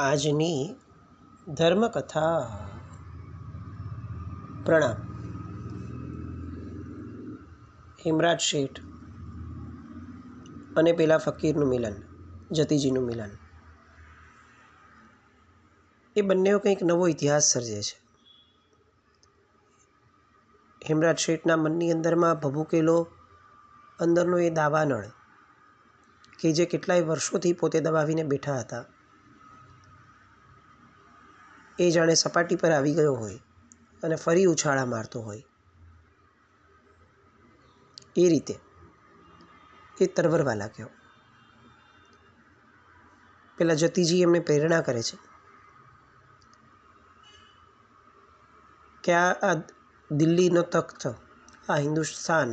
આજની ધર્મકથા. પ્રણામ. હેમરાજ શેઠ અને પેલા ફકીરનું મિલન, જતીજીનું મિલન, એ બંને કંઈક નવો ઇતિહાસ સર્જે છે. હેમરાજ શેઠના મનની અંદરમાં ભભૂકેલો અંદરનો એ દાવાનળ કે જે કેટલાય વર્ષોથી પોતે દબાવીને બેઠા હતા, એ જાણે સપાટી પર આવી ગયો હોય અને ફરી ઉછાળા મારતો હોય એ રીતે એ તરવરવા લાગ્યો. પેલા જતીજી એમને પ્રેરણા કરે છે કે આ દિલ્હીનો તખ્ત, આ હિન્દુસ્તાન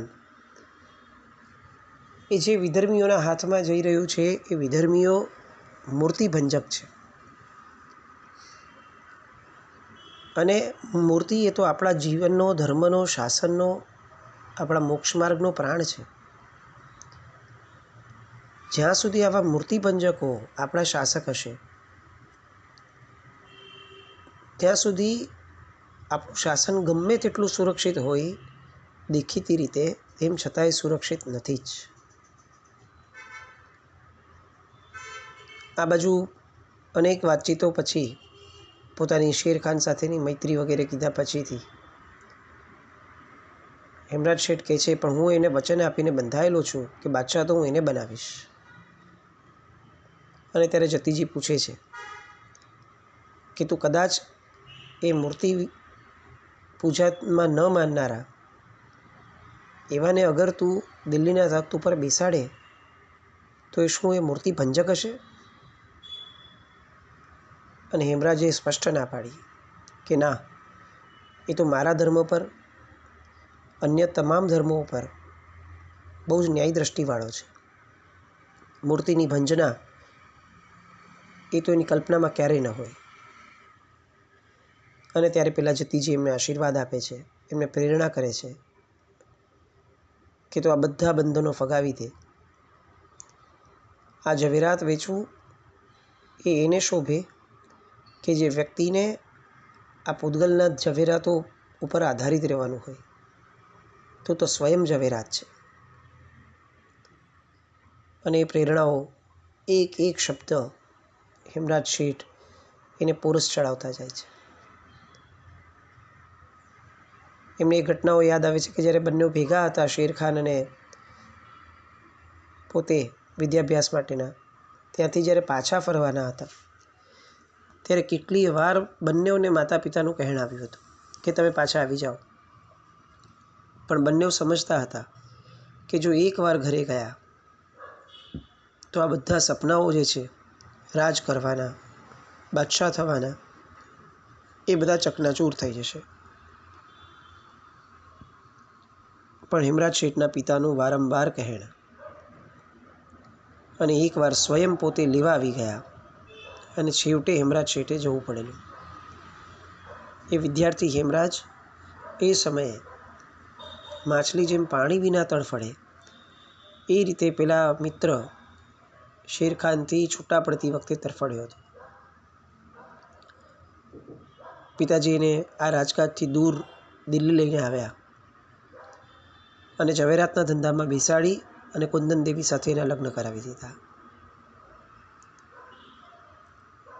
એ જે વિધર્મીઓના હાથમાં જઈ રહ્યું છે, એ વિધર્મીઓ મૂર્તિભંજક છે. અને મૂર્તિ એ તો આપણા જીવનનો, ધર્મનો, શાસનનો, આપણા મોક્ષમાર્ગનો પ્રાણ છે. જ્યાં સુધી આવા મૂર્તિભંજકો આપણા શાસક હશે, ત્યાં સુધી આપણું શાસન ગમે તેટલું સુરક્ષિત હોય દેખીતી રીતે, તેમ છતાંય સુરક્ષિત નથી જ. આ બાજુ અનેક વાતચીતો પછી, પોતાની શેરખાન સાથેની મૈત્રી વગેરે કીધા પછીથી હેમરાજ શેઠ કહે છે, પણ હું એને વચન આપીને બંધાયેલો છું કે બાદશાહ તો હું એને બનાવીશ. અને ત્યારે જતીજી પૂછે છે કે તું કદાચ એ મૂર્તિ પૂજામાં ન માનનારા એવાને અગર તું દિલ્હીના તખ્ત ઉપર બેસાડે તો એ શું એ મૂર્તિ ભંજક હશે? અને હેમરાજે સ્પષ્ટ ના પાડી કે ના, એ તો મારા ધર્મ પર, અન્ય તમામ ધર્મો ઉપર બહુ જ ન્યાય દ્રષ્ટિવાળો છે. મૂર્તિની ભંજના એ તો એની કલ્પનામાં ક્યારેય ન હોય. અને ત્યારે પેલા જતીજી એમને આશીર્વાદ આપે છે, એમને પ્રેરણા કરે છે કે તો આ બધા બંધનો ફગાવી દે. આ ઝવેરાત વેચવું એ એને શોભે કે જે વ્યક્તિને આ પૂતગલના ઝવેરાતો ઉપર આધારિત રહેવાનું હોય, તો સ્વયં ઝવેરાત છે. અને એ પ્રેરણાઓ એક એક શબ્દ હેમરાજ શેઠ એને પોરસ ચડાવતા જાય છે. એમને એ ઘટનાઓ યાદ આવે છે કે જ્યારે બંને ભેગા હતા, શેરખાન અને પોતે વિદ્યાભ્યાસ માટેના, ત્યાંથી જ્યારે પાછા ફરવાના હતા, ત્યારે કેટલીય વાર બંનેઓને માતા પિતાનું કહેણ આવ્યું હતું કે તમે પાછા આવી જાઓ. પણ બંનેઓ સમજતા હતા કે જો એકવાર ઘરે ગયા તો આ બધા સપનાઓ જે છે, રાજ કરવાના, બાદશાહ થવાના, એ બધા ચકનાચૂર થઈ જશે. પણ હેમરાજ શેઠના પિતાનું વારંવાર કહેણ અને એકવાર સ્વયં પોતે લેવા આવી ગયા અને છેવટે હેમરાજ શેઠે જવું પડેલું. એ વિદ્યાર્થી હેમરાજ એ સમયે માછલી જેમ પાણી વિના તડફડે એ રીતે પેલા મિત્ર શેરખાનથી છૂટા પડતી વખતે તરફડ્યો હતો. પિતાજી એને આ રાજકાજથી દૂર દિલ્હી લઈને આવ્યા અને ઝવેરાતના ધંધામાં બેસાડી અને કુંદન દેવી સાથે એના લગ્ન કરાવી દીધા.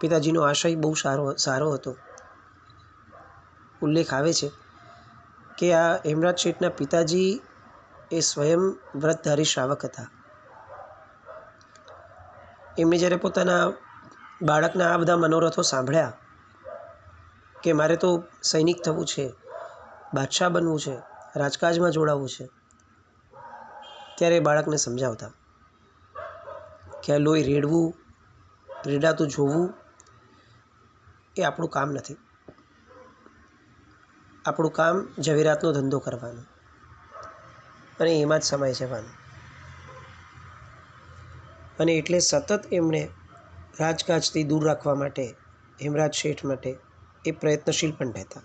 પિતાજીનો આશય બહુ સારો હતો. ઉલ્લેખ આવે છે કે આ હેમરાજ શેઠના પિતાજી એ સ્વયં વ્રતધારી શ્રાવક હતા. એમને જ્યારે પોતાના બાળકના આ બધા મનોરથો સાંભળ્યા કે મારે તો સૈનિક થવું છે, બાદશાહ બનવું છે, રાજકાજમાં જોડાવવું છે, ત્યારે બાળકને સમજાવતા કે આ લોહી રેડવું, રેડાતું જોવું એ આપણું કામ નથી. આપણું કામ ઝવેરાતનો ધંધો કરવાનો અને એમાં જ સમાઈ જવાનું. અને એટલે સતત એમણે રાજકાજથી દૂર રાખવા માટે, હેમરાજ શેઠ માટે એ પ્રયત્નશીલ પણ રહેતા.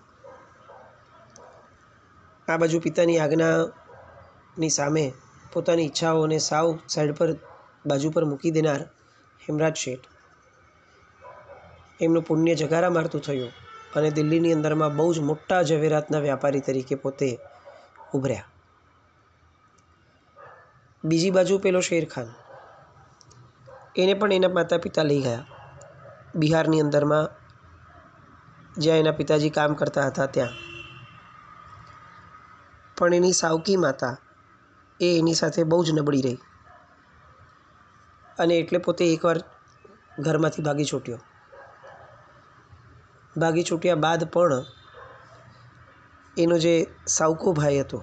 આ બાજુ પિતાની આજ્ઞાની સામે પોતાની ઈચ્છાઓને સાવ સાઈડ પર, બાજુ પર મૂકી દેનાર હેમરાજ શેઠ એમનું પુણ્ય જગારા મારતું થયું અને દિલ્હીની અંદરમાં બહુ જ મોટા ઝવેરાતના વ્યાપારી તરીકે પોતે ઉભર્યા. બીજી બાજુ પેલો શેરખાન, એને પણ એના માતા પિતા લઈ ગયા બિહારની અંદરમાં, જ્યાં એના પિતાજી કામ કરતા હતા ત્યાં. પણ એની સાવકી માતા એ એની સાથે બહુ જ નબળી રહી અને એટલે પોતે એકવાર ઘરમાંથી ભાગી છૂટ્યો. ભાગી છૂટ્યા બાદ પણ એનો જે સાવકો ભાઈ હતો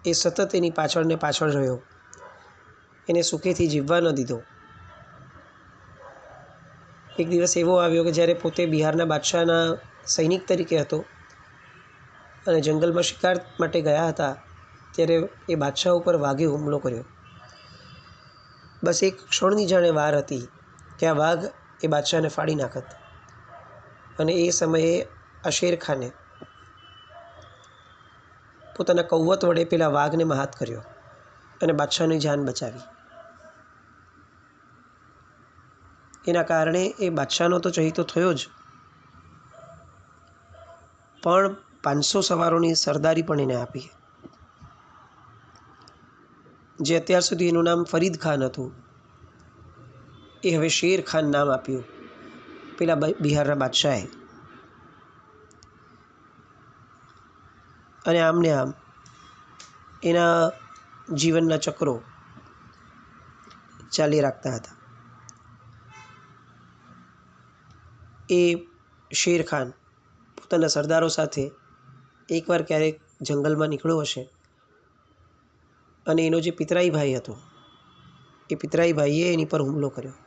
એ સતત એની પાછળ ને પાછળ રહ્યો, એને સુખેથી જીવવા ન દીધો. એક દિવસ એવો આવ્યો કે જ્યારે પોતે બિહારના બાદશાહના સૈનિક તરીકે હતો અને જંગલમાં શિકાર માટે ગયા હતા, ત્યારે એ બાદશાહ ઉપર વાઘે હુમલો કર્યો. બસ એક ક્ષણની જાણે વાર હતી કે આ વાઘ એ બાદશાહને ફાડી નાખત, અને એ સમયે આ શેરખાને પોતાના કૌવત વડે પેલા વાઘને મહાત કર્યો અને બાદશાહની જાન બચાવી. એના કારણે એ બાદશાહનો તો ચહીતો થયો જ, પણ 500 સવારોની સરદારી પણ એને આપી. જે અત્યાર સુધી એનું નામ ફરીદ ખાન હતું એ હવે શેર ખાન નામ આપ્યું પેલા બિહારના બાદશાહે. અને આમને આમ એના જીવનના ચક્રો ચાલી રાખતા હતા. એ શેરખાન પોતાના સરદારો સાથે એકવાર ક્યારેક જંગલમાં નીકળ્યો હશે અને એનો જે પિતરાઈ ભાઈ હતો એ પિતરાઈ ભાઈએ એની પર હુમલો કર્યો.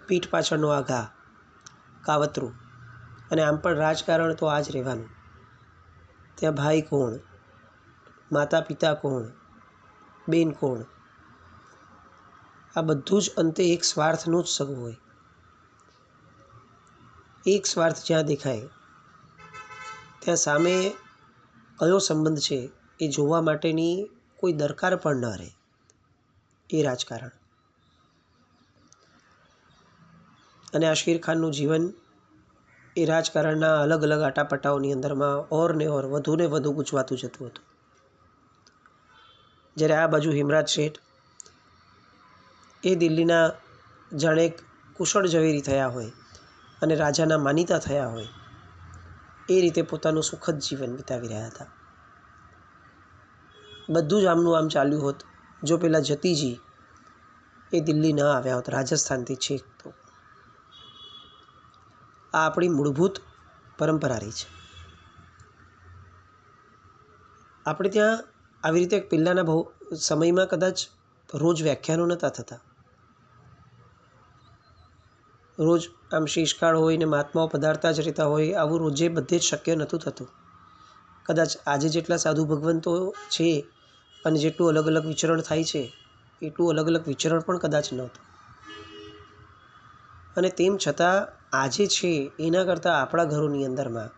પીઠ પાછળનો આ ઘા, કાવતરું. અને આમ પણ રાજકારણ તો આ જ રહેવાનું. ત્યાં ભાઈ કોણ, માતા પિતા કોણ, બેન કોણ, આ બધું જ અંતે એક સ્વાર્થનું જ સગું હોય. એક સ્વાર્થ જ્યાં દેખાય ત્યાં સામે કયો સંબંધ છે એ જોવા માટેની કોઈ દરકાર પણ ન રહે. એ રાજકારણ. અને આ શેરખાનનું જીવન એ રાજકારણના અલગ અલગ આટાપટ્ટાઓની અંદરમાં ઓર ને ઓર વધુ ને વધુ ગૂંચવાતું જતું હતું. જ્યારે આ બાજુ હિમરાજ શેઠ એ દિલ્હીના જાણે કુશળ ઝવેરી થયા હોય અને રાજાના માનીતા થયા હોય એ રીતે પોતાનું સુખદ જીવન વિતાવી રહ્યા હતા. બધું જ આમનું આમ ચાલ્યું હોત જો પેલા જતીજી એ દિલ્હી ન આવ્યા હોત, રાજસ્થાનથી છેક. તો આ આપણી મૂળભૂત પરંપરા રહી છે. આપણે ત્યાં આવી રીતે પહેલાંના સમયમાં કદાચ રોજ વ્યાખ્યાનો નહોતા થતા. રોજ આમ શીશકાળ હોય ને મહાત્માઓ પધારતા જ રહેતા હોય, આવું રોજે બધે જ શક્ય નહોતું થતું. કદાચ આજે જેટલા સાધુ ભગવંતો છે અને જેટલું અલગ અલગ વિચરણ થાય છે એટલું અલગ અલગ વિચરણ પણ કદાચ નહોતું. અને તેમ છતાં આજે છે એના કરતાં આપણા ઘરોની અંદરમાં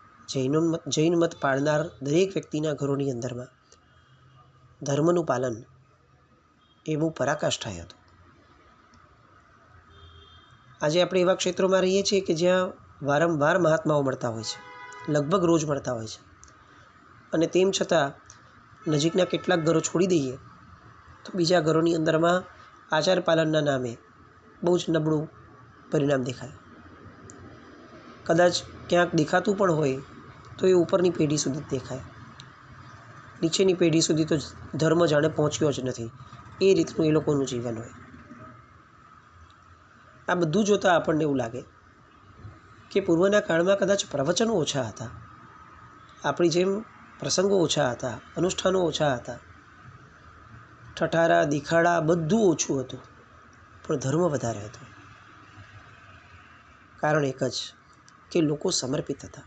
જૈન મત પાળનાર દરેક વ્યક્તિના ઘરોની અંદરમાં ધર્મનું પાલન એ બહુ પરાકાષ્ઠાએ હતું. આજે આપણે એવા ક્ષેત્રોમાં રહીએ છીએ કે જ્યાં વારંવાર મહાત્માઓ મળતા હોય છે, લગભગ રોજ મળતા હોય છે, અને તેમ છતાં નજીકના કેટલાક ઘરો છોડી દઈએ તો બીજા ઘરોની અંદરમાં આચાર પાલનના નામે બહુ જ નબળું પરિણામ દેખાય. કદાચ ક્યાંક દેખાતું પણ હોય તો એ ઉપરની પેઢી સુધી જ દેખાય. નીચેની પેઢી સુધી તો ધર્મ જાણે પહોંચ્યો જ નથી, એ રીતનું એ લોકોનું જીવન હોય. આ બધું જોતાં આપણને એવું લાગે કે પૂર્વના કાળમાં કદાચ પ્રવચનો ઓછા હતા, આપણી જેમ પ્રસંગો ઓછા હતા, અનુષ્ઠાનો ઓછા હતા, ઠઠારા દિખાડા બધું ઓછું હતું, પણ ધર્મ વધારે હતો. કારણ એક જ કે લોકો સમર્પિત હતા.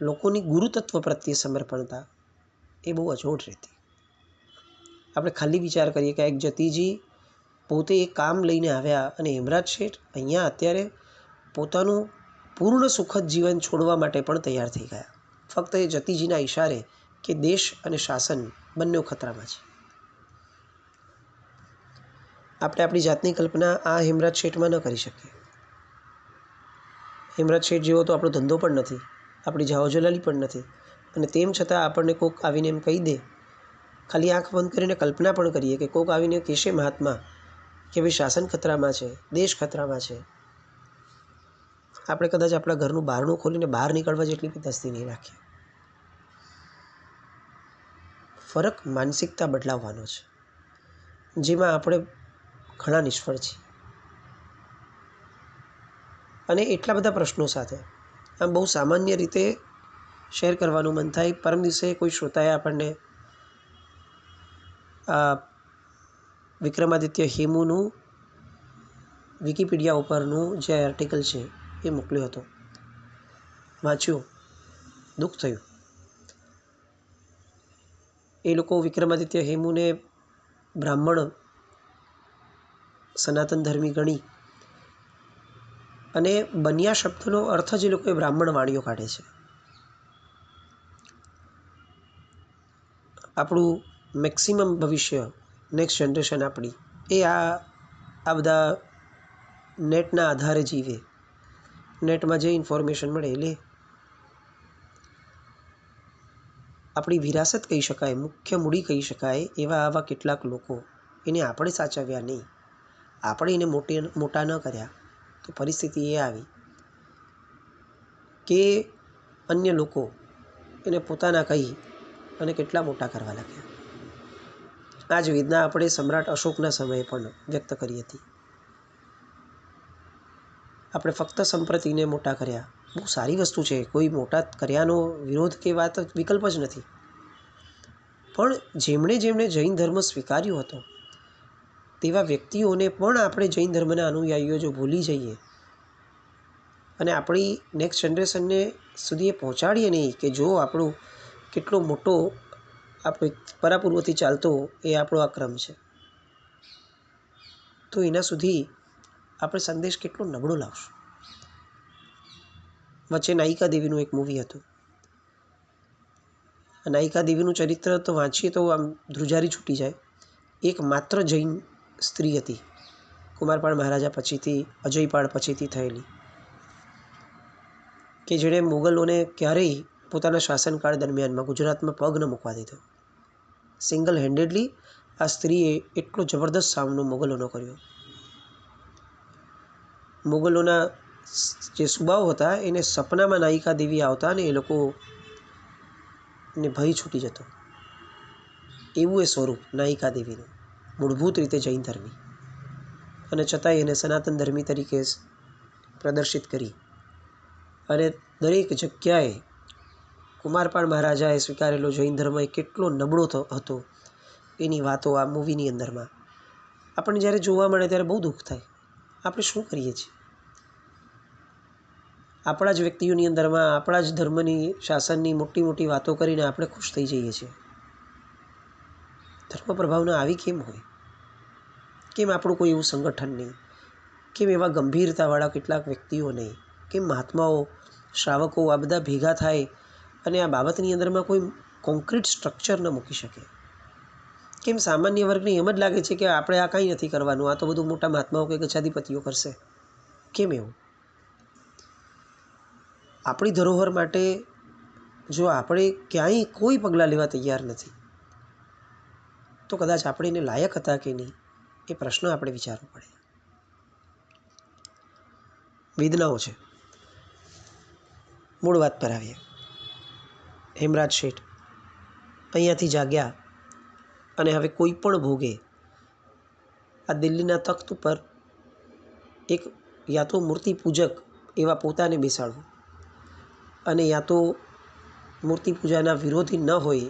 લોકોની ગુરુતત્વ પ્રત્યે સમર્પણતા એ બહુ અજોડ રહેતી. આપણે ખાલી વિચાર કરીએ કે એક જતીજી પોતે એક કામ લઈને આવ્યા અને હિમરાજ શેઠ અહીંયા અત્યારે પોતાનું પૂર્ણ સુખદ જીવન છોડવા માટે પણ તૈયાર થઈ ગયા, ફક્ત એ જતીજીના ઈશારે કે દેશ અને શાસન બંને ખતરામાં છે. આપણે આપણી જાતની કલ્પના આ હેમરાજ શેઠમાં ન કરી શકીએ. હેમરાજ શેઠ જેવો તો આપણો ધંધો પણ નથી, આપણી જાહોજલાલી પણ નથી, અને તેમ છતાં આપણને કોક આવીને એમ કહી દે, ખાલી આંખ બંધ કરીને કલ્પના પણ કરીએ કે કોક આવીને કહેશે મહાત્મા કે ભાઈ શાસન ખતરામાં છે, દેશ ખતરામાં છે, આપણે કદાચ આપણા ઘરનું બારણું ખોલીને બહાર નીકળવા જેટલી બી દસ્તી નહીં રાખીએ. ફરક માનસિકતા બદલાવવાનો છે, જેમાં આપણે ઘણા નિષ્ફળ છીએ. અને એટલા બધા પ્રશ્નો સાથે આમ બહુ સામાન્ય રીતે શેર કરવાનું મન થાય. પરમ દિવસે કોઈ શ્રોતાએ આપણને વિક્રમાદિત્ય હેમુનું વિકિપીડિયા ઉપરનું જે આર્ટિકલ છે એ મોકલ્યો હતો. વાંચ્યું, દુઃખ થયું. એ લોકો વિક્રમાદિત્ય હેમુને બ્રાહ્મણ સનાતન ધર્મી ગણી અને બન્યા શબ્દનો અર્થ જ એ લોકોએ બ્રાહ્મણ વાણીઓ કાઢે છે. આપણું મેક્સિમમ ભવિષ્ય, નેક્સ્ટ જનરેશન આપણી એ આ બધા નેટના આધારે જીવે, નેટમાં જે ઇન્ફોર્મેશન મળે એ લે. આપણી વિરાસત કહી શકાય, મુખ્ય મૂડી કહી શકાય એવા આવા કેટલાક લોકો, એને આપણે સાચવ્યા નહીં, આપણે એને મોટા ન કર્યા, તો પરિસ્થિતિ એ આવી કે અન્ય લોકો એને પોતાના કહી અને કેટલા મોટા કરવા લાગ્યા. આ જ વેદના આપણે સમ્રાટ અશોકના સમયે પણ વ્યક્ત કરી હતી. આપણે ફક્ત સંપ્રતિને મોટા કર્યા, બહુ સારી વસ્તુ છે, કોઈ મોટા કર્યાનો વિરોધ કે વાત વિકલ્પ જ નથી. પણ જેમણે જેમણે જૈન ધર્મ સ્વીકાર્યો હતો તેવા વ્યક્તિઓને પણ આપણે જૈન ધર્મના અનુયાયીઓ જો ભૂલી જઈએ અને આપણી નેક્સ્ટ જનરેશનને સુધી એ પહોંચાડીએ નહીં કે જો આપણું કેટલો મોટો આપણે પરાપૂર્વથી ચાલતો એ આપણો આ ક્રમ છે, તો એના સુધી આપણે સંદેશ કેટલો નબળો લાવશું. વચ્ચે નાયિકા દેવીનું એક મૂવી હતું. નાયિકા દેવીનું ચરિત્ર તો વાંચીએ તો આમ ધ્રુજારી છૂટી જાય. એક માત્ર જૈન સ્ત્રી હતી, કુમારપાળ મહારાજા પછીથી, અજયપાળ પછીથી થયેલી, કે જેણે મુગલોને ક્યારેય પોતાના શાસનકાળ દરમિયાનમાં ગુજરાતમાં પગ ન મૂકવા દીધો. સિંગલ હેન્ડેડલી આ સ્ત્રીએ એટલો જબરદસ્ત સામનો મુગલોનો કર્યો. મુગલોના જે સુબાઓ હતા એને સપનામાં નાયિકા દેવી આવતા અને એ લોકોને ભય છૂટી જતો. એવું એ સ્વરૂપ નાયિકા દેવીનું, મૂળભૂત રીતે જૈન ધર્મી, અને છતાંય એને સનાતન ધર્મી તરીકે પ્રદર્શિત કરી. અને દરેક જગ્યાએ કુમારપાળ મહારાજાએ સ્વીકારેલો જૈન ધર્મ એ કેટલો નબળો હતો એની વાતો આ મૂવીની અંદરમાં આપણને જ્યારે જોવા મળે ત્યારે બહુ દુઃખ થાય. આપણે શું કરીએ છીએ? આપણા જ વ્યક્તિઓની અંદરમાં આપણા જ ધર્મની શાસનની મોટી મોટી વાતો કરીને આપણે ખુશ થઈ જઈએ છીએ. ધર્મ પ્રભાવના આવી કેમ હોય? કેમ આપણું કોઈ એવું સંગઠન નહીં? કેમ એવા ગંભીરતાવાળા કેટલાક વ્યક્તિઓ નહીં? કેમ મહાત્માઓ, શ્રાવકો આ બધા ભેગા થાય અને આ બાબતની અંદરમાં કોઈ કોન્ક્રીટ સ્ટ્રક્ચર ન મૂકી શકે? કેમ સામાન્ય વર્ગને એમ જ લાગે છે કે આપણે આ કંઈ નથી કરવાનું, આ તો બધું મોટા મહાત્માઓ કે ગચ્છાધિપતિઓ કરશે? કેમ એવું? આપણી ધરોહર માટે જો આપણે ક્યાંય કોઈ પગલાં લેવા તૈયાર નથી, તો કદાચ આપણે એને લાયક હતા કે નહીં એ પ્રશ્ન આપણે વિચારવો પડે. વેદનાઓ છે. મૂળ વાત પર આવીએ. હેમરાજ શેઠ અહીંયાથી જાગ્યા અને હવે કોઈ પણ ભોગે આ દિલ્હીના તખ્ત ઉપર એક યા તો મૂર્તિ પૂજક એવા પોતાને બેસાડવું અને યા તો મૂર્તિ પૂજાના વિરોધી ન હોય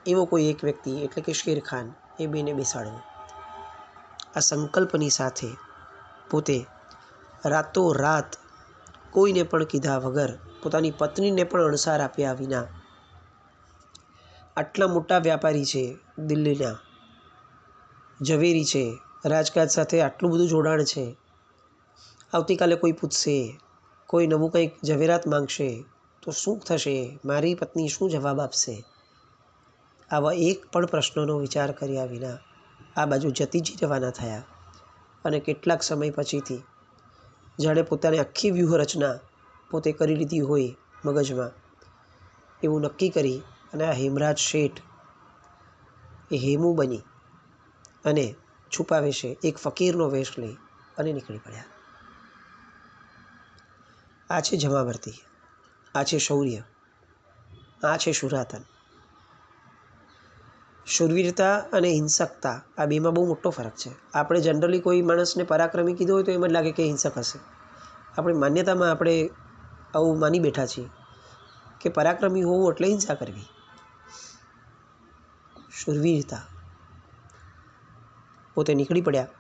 એવો કોઈ એક વ્યક્તિ એટલે કે શેરખાન એ બેને બેસાડવો. આ સંકલ્પની સાથે પોતે રાતોરાત કોઈને પણ કીધા વગર, પોતાની પત્નીને પણ અણસાર આપ્યા વિના, આટલા મોટા વ્યાપારી છે, દિલ્હીના ઝવેરી છે, રાજકાજ સાથે આટલું બધું જોડાણ છે, આવતીકાલે કોઈ પૂછશે, કોઈ નવું કંઈક ઝવેરાત માંગશે તો શું થશે, મારી પત્ની શું જવાબ આપશે, આવા એક પણ પ્રશ્નનો વિચાર કર્યા વિના આ બાજુ જતીજી રવાના થયા અને કેટલાક સમય પછીથી જાણે પોતાની આખી વ્યૂહરચના પોતે કરી લીધી હોય મગજમાં એવું નક્કી કરી અને આ હેમરાજ શેઠ એ હેમુ બની અને છુપા વેશે એક ફકીરનો વેશ લઈ અને નીકળી પડ્યા. આ છે જમાવર્તી, આ છે શૌર્ય, આ છે શુરાતન. શૂરવીરતા અને હિંસકતા આ બેમાં બહુ મોટો ફરક છે. આપણે જનરલી કોઈ માણસને પરાક્રમી કીધો હોય તો એમ જ લાગે કે હિંસક હશે. આપણી માન્યતામાં આપણે આવું માની બેઠા છીએ કે પરાક્રમી હોવું એટલે હિંસા કરવી. શૂરવીરતા. પોતે નીકળી પડ્યા.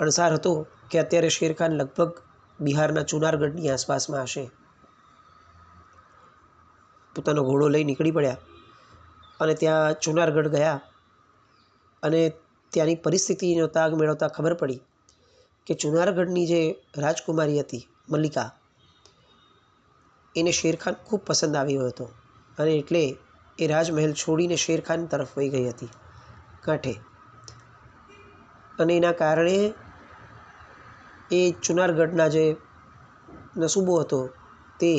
અણસાર હતો કે અત્યારે શેરખાન લગભગ બિહારના ચુનારગઢની આસપાસમાં હશે. પોતાનો ઘોડો લઈ નીકળી પડ્યા અને ત્યાં ચુનારગઢ ગયા અને ત્યાંની પરિસ્થિતિનો તાગ મેળવતા ખબર પડી કે ચુનારગઢની જે રાજકુમારી હતી મલ્લિકા, એને શેરખાન ખૂબ પસંદ આવ્યો હતો અને એટલે એ રાજમહેલ છોડીને શેરખાન તરફ વહી ગઈ હતી કાંઠે. અને એના કારણે એ ચુનારગઢના જે નસુબો હતો તે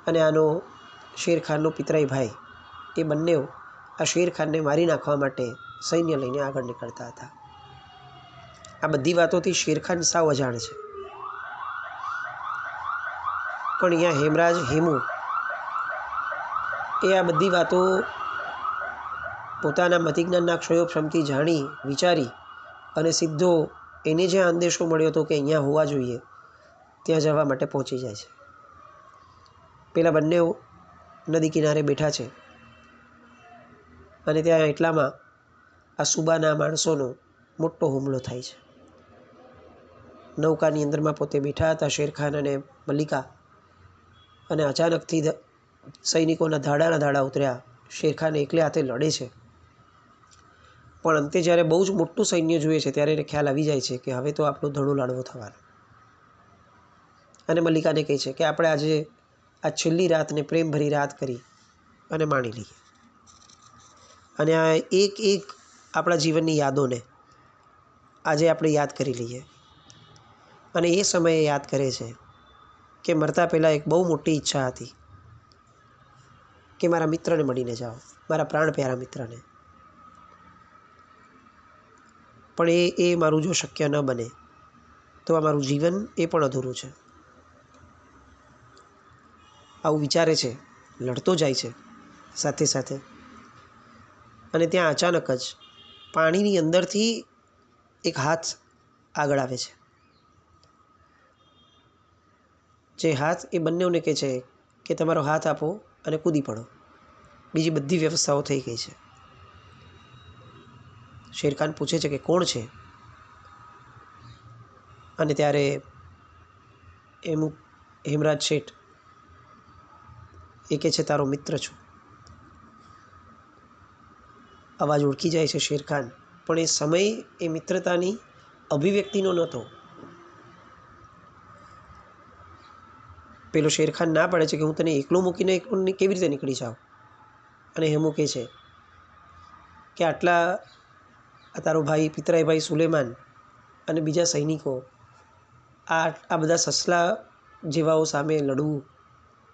અને આનો શેરખાનનો પિતરાઈ ભાઈ એ બંને આ શેરખાનને મારી નાખવા માટે સૈન્ય લઈને આગળ નીકળતા હતા. આ બધી વાતોથી શેરખાન સાવ અજાણ છે. પણ અહીંયા હેમરાજ હેમુ એ આ બધી વાતો પોતાના મતિજ્ઞાનના ક્ષયોક્ષમથી જાણી વિચારી અને સીધો એને જે આદેશો મળ્યો હતો કે અહીંયા હોવા જોઈએ ત્યાં જવા માટે પહોંચી જાય છે. પેલા બંને નદી કિનારે બેઠા છે અને ત્યાં એટલામાં આ સુબાના માણસોનો મોટો હુમલો થાય છે. નૌકાની અંદરમાં પોતે બેઠા હતા શેરખાન અને મલ્લિકા, અને અચાનકથી સૈનિકોના ધાડા ઉતર્યા. શેરખાન એકલે હાથે લડે છે, પણ અંતે જ્યારે બહુ જ મોટું સૈન્ય જોઈએ છે ત્યારે એને ખ્યાલ આવી જાય છે કે હવે તો આપણો ધડો લાડવો થવાનો. અને મલ્લિકાને કહે છે કે આપણે આજે આ છેલ્લી રાતને પ્રેમભરી રાત કરી અને માણી લઈએ અને આ એક એક આપણા જીવનની યાદોને આજે આપણે યાદ કરી લઈએ. અને એ સમયે યાદ કરે છે કે મરતા પહેલાં એક બહુ મોટી ઈચ્છા હતી કે મારા મિત્રને મળીને જાઓ, મારા પ્રાણ પ્યારા મિત્રને. પણ એ મારું જો શક્ય ન બને તો આ મારું જીવન એ પણ અધૂરું છે. આવું વિચારે છે, લડતો જાય છે સાથે સાથે. અને ત્યાં અચાનક જ પાણીની અંદરથી એક હાથ આગળ આવે છે. જે હાથ એ બંનેઓને કહે છે કે તમારો હાથ આપો અને કૂદી પડો, બીજી બધી વ્યવસ્થાઓ થઈ ગઈ છે. શેરખાન પૂછે છે કે કોણ છે? અને ત્યારે હેમરાજ શેઠ એ કહે છે તારો મિત્ર છું. અવાજ ઓળખી જાય છે શેરખાન, પણ એ સમય એ મિત્રતાની અભિવ્યક્તિનો નહોતો. પેલો શેરખાન ના પાડે છે કે હું તને એકલો મૂકીને કેવી રીતે નીકળી જાઉં. અને હેમુ કહે છે કે આટલા તારો ભાઈ પિતરાઈ ભાઈ સુલેમાન અને બીજા સૈનિકો, આ બધા સસલા જેવાઓ સામે લડવું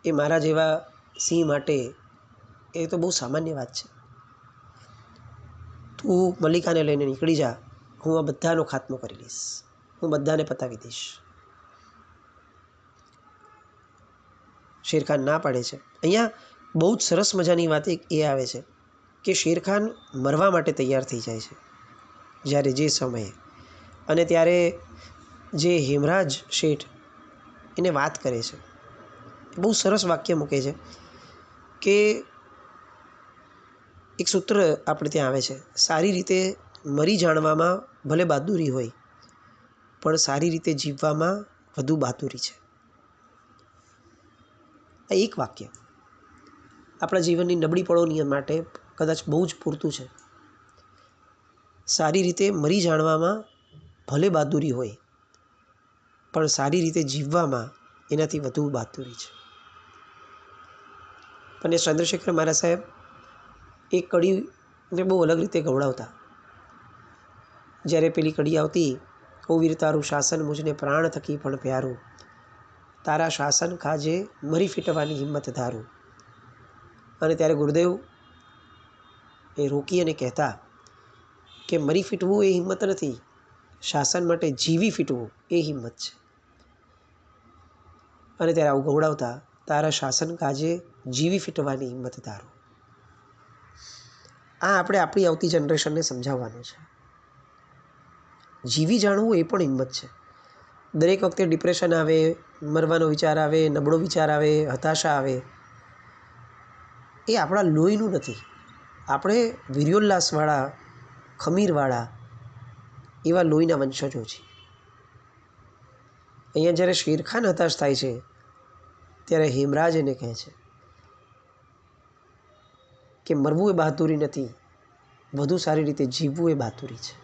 એ મારા જેવા સિંહ માટે એ તો બહુ સામાન્ય વાત છે. તું મલ્લિકાને લઈને નીકળી જા, હું આ બધાનો ખાત્મો કરી લઈશ, હું બધાને પતાવી દઈશ. શેરખાન ના પાડે છે. અહીંયા બહુ જ સરસ મજાની વાત એ આવે છે કે શેરખાન મરવા માટે તૈયાર થઈ જાય છે જ્યારે જે સમયે. અને ત્યારે જે હેમરાજ શેઠ એને વાત કરે છે, બહુ સરસ વાક્ય મૂકે છે કે એક સૂત્ર આપણે ત્યાં આવે છે, સારી રીતે મરી જાણવામાં ભલે બહાદુરી હોય પણ સારી રીતે જીવવામાં વધુ બહાદુરી છે. આ એક વાક્ય આપણા જીવનની નબળી પળોની માટે કદાચ બહુ જ પૂરતું છે. સારી રીતે મરી જાણવામાં ભલે બહાદુરી હોય પણ સારી રીતે જીવવામાં એનાથી વધુ બહાદુરી છે. અને ચંદ્રશેખર મહારાજ સાહેબ એ કડીને બહુ અલગ રીતે ગવડાવતા. જ્યારે પેલી કડી આવતી ઓ વીર તારું શાસન મુજને પ્રાણ થકી પણ પ્યારું, તારા શાસન ખાજે મરી ફીટવાની હિંમત ધારું. અને ત્યારે ગુરુદેવ એ રોકી અને કહેતા કે મરી ફીટવું એ હિંમત નથી, શાસન માટે જીવી ફીટવું એ હિંમત છે. અને ત્યારે આવું ગૌડાવતા, તારા શાસન કાજે જીવી ફીટવાની હિંમત ધારો. આ આપણે આપણી આવતી જનરેશનને સમજાવવાનું છે. જીવી જાણવું એ પણ હિંમત છે. દરેક વખતે ડિપ્રેશન આવે, મરવાનો વિચાર આવે, નબળો વિચાર આવે, હતાશા આવે, એ આપણા લોહીનું નથી. આપણે વીર્યોલ્લાસવાળા, ખમીરવાળા એવા લોહીના વંશજો છીએ. અહીંયા જ્યારે શેરખાન હતાશ થાય છે ત્યારે હેમરાજ એને કહે છે કે મરવું એ બહાદુરી નથી, વધુ સારી રીતે જીવવું એ બહાદુરી છે.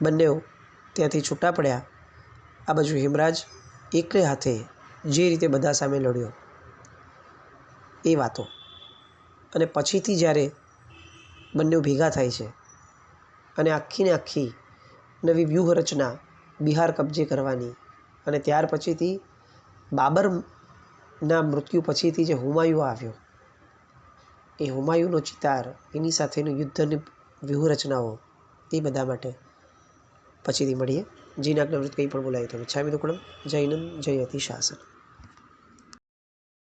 બંને ત્યાંથી છૂટા પડ્યા. આ બાજુ હેમરાજ એકલે હાથે જે રીતે બધા સામે લડ્યો એ વાતો, અને પછીથી જ્યારે બંને ભેગા થાય છે અને આખીને આખી નવી વ્યૂહરચના બિહાર કબજે કરવાની, અને ત્યાર પછીથી બાબરના મૃત્યુ પછીથી જે હુમાયુનો આવ્યો, એ હુમાયુનો ચિતાર, એની સાથેનું યુદ્ધની વ્યૂહરચનાઓ, એ બધા માટે પછીથી મળીએ. જીનાજ્ઞામૃત કંઈ પણ બોલાય તો મિચ્છામિ દુક્કડમ. જય હિન્દ, જય અતિ શાસન.